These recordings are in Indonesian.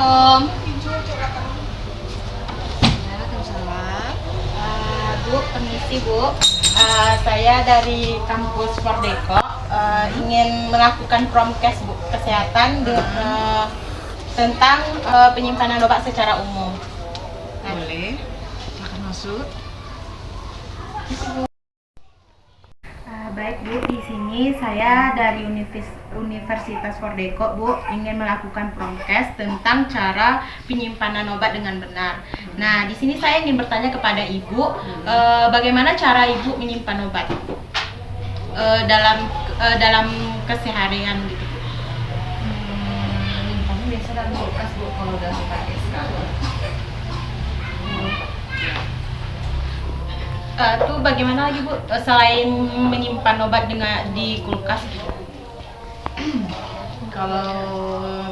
Assalamualaikum. Waalaikumsalam. Bu, permisi Bu. Saya dari kampus Merdeka ingin melakukan promkes Bu kesehatan tentang penyimpanan obat secara umum. Boleh. Silakan masuk. Baik Bu, di sini saya dari Universitas Merdeka Bu ingin melakukan promkes tentang cara penyimpanan obat dengan benar. Nah, di sini saya ingin bertanya kepada Ibu, bagaimana cara Ibu menyimpan obat dalam keseharian gitu Bu? Nyimpannya biasa dalam kulkas Bu, kalau udah dipakai sekarang. Tuh bagaimana lagi Bu, selain menyimpan obat di kulkas gitu? Kalau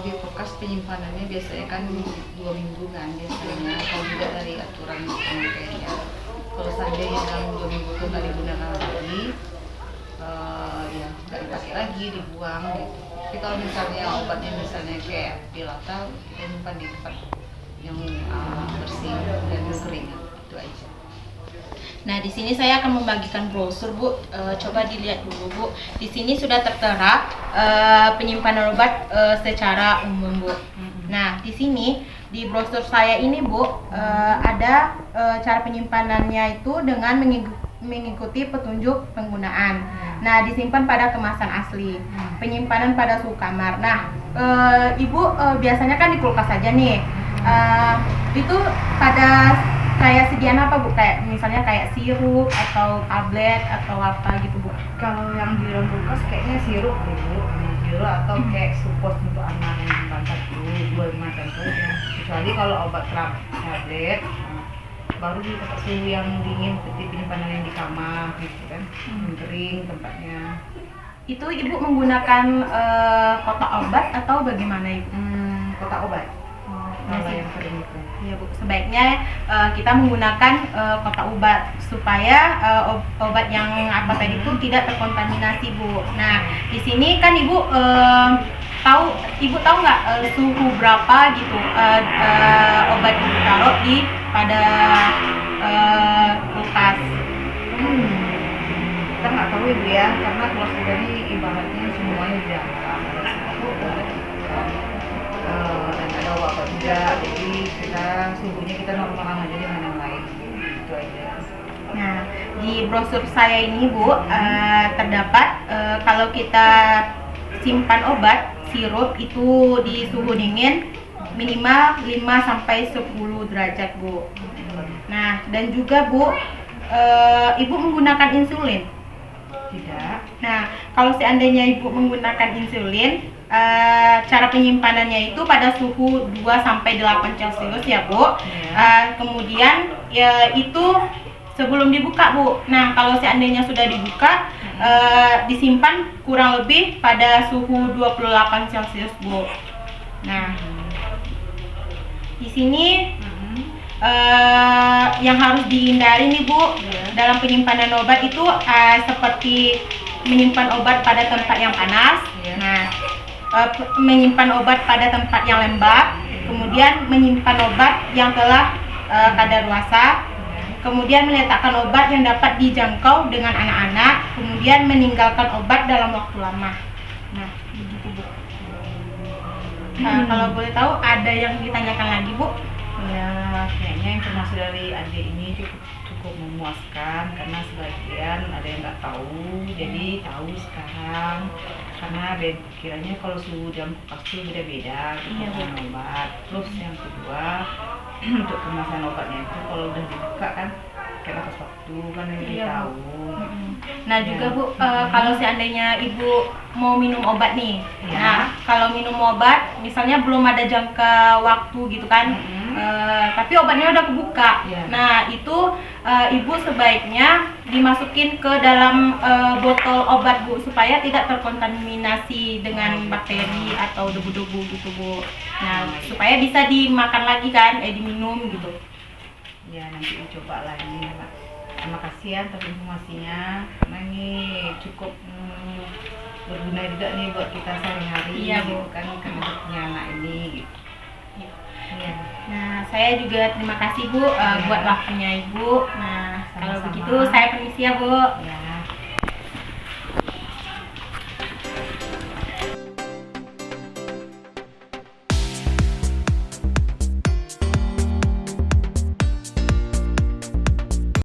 di kulkas penyimpanannya biasanya kan 2 minggu kan biasanya. Kalau juga dari aturan pemakaiannya. Kalau seandainya dalam 2 minggu itu nggak digunakan lagi, ya nggak dipakai lagi, dibuang gitu. Tapi kalau misalnya obatnya misalnya kayak pil atau kita simpan di tempat yang bersih dan kering, itu aja. Nah, di sini saya akan membagikan brosur, Bu. Coba dilihat dulu, Bu. Di sini sudah tertera penyimpanan obat secara umum, Bu. Nah, di sini di brosur saya ini, Bu, ada cara penyimpanannya itu dengan mengikuti petunjuk penggunaan. Nah, disimpan pada kemasan asli. Penyimpanan pada suhu kamar. Nah, Ibu biasanya kan di kulkas saja nih. Itu pada kayak sediaan apa Bu? Kayak misalnya kayak sirup atau tablet atau apa gitu Bu? Kalau yang di dalam kulkas kayaknya sirup dulu, sirup atau kayak supos untuk anak yang dimakan dulu 2 macam saja. Kecuali kalau obat tablet, baru di tempat suhu yang dingin seperti penyimpanan yang di kamar gitu kan, yang kering tempatnya. Itu Ibu menggunakan kotak obat atau bagaimana Ibu? Kotak obat. Kalau yang kering itu. Iya Bu, sebaiknya kita menggunakan kotak obat supaya obat yang apa tadi itu tidak terkontaminasi Bu. Nah, di sini kan Ibu tahu nggak suhu berapa gitu obat itu taruh di pada kulkas? Kita nggak tahu Ibu ya, karena kalau sudah ini ibaratnya semuanya jarang ada suhu dan ada obat juga, jadi suhunya kita normalkan aja dengan yang lain, itu aja. Nah, di brosur saya ini Bu terdapat kalau kita simpan obat sirup itu di suhu dingin minimal 5-10 derajat Bu. Nah, dan juga Bu, Ibu menggunakan insulin? Tidak. Nah, kalau seandainya Ibu menggunakan insulin, cara penyimpanannya itu pada suhu 2-8 Celcius ya Bu. Kemudian ya itu sebelum dibuka Bu. Nah, kalau seandainya sudah dibuka, disimpan kurang lebih pada suhu 28 Celcius Bu. Nah, di sini yang harus dihindari nih Bu dalam penyimpanan obat itu seperti menyimpan obat pada tempat yang panas. Nah, menyimpan obat pada tempat yang lembab, kemudian menyimpan obat yang telah kadaluarsa, kemudian meletakkan obat yang dapat dijangkau dengan anak-anak, kemudian meninggalkan obat dalam waktu lama. Nah, begitu Bu. Kalau boleh tahu ada yang ditanyakan lagi Bu? Ya, kayaknya informasi dari adik ini cukup memuaskan, karena sebagian ada yang nggak tahu, jadi tahu sekarang. Karena kiranya kalau suhu dalam kulkas itu beda-beda kemasan obat. Terus yang kedua untuk kemasan obatnya itu kalau udah dibuka kan kayak batas waktu kan yang tahu. Nah juga Bu, kalau seandainya Ibu mau minum obat nih, nah kalau minum obat misalnya belum ada jangka waktu gitu kan, tapi obatnya udah kebuka, nah itu Ibu sebaiknya dimasukin ke dalam botol obat Bu, supaya tidak terkontaminasi dengan bakteri atau debu-debu gitu Bu. Nah supaya bisa dimakan lagi kan, diminum gitu. Ya nanti dicoba lagi Pak. Terima kasih ya atas informasinya, karena ini cukup berguna juga nih buat kita sehari-hari. Iya Bu. Kan karena punya anak ini gitu. Iya. Nah, saya juga terima kasih Bu buat waktunya Ibu. Nah, kalau Sama-sama. begitu saya permisi ya Bu. Ya.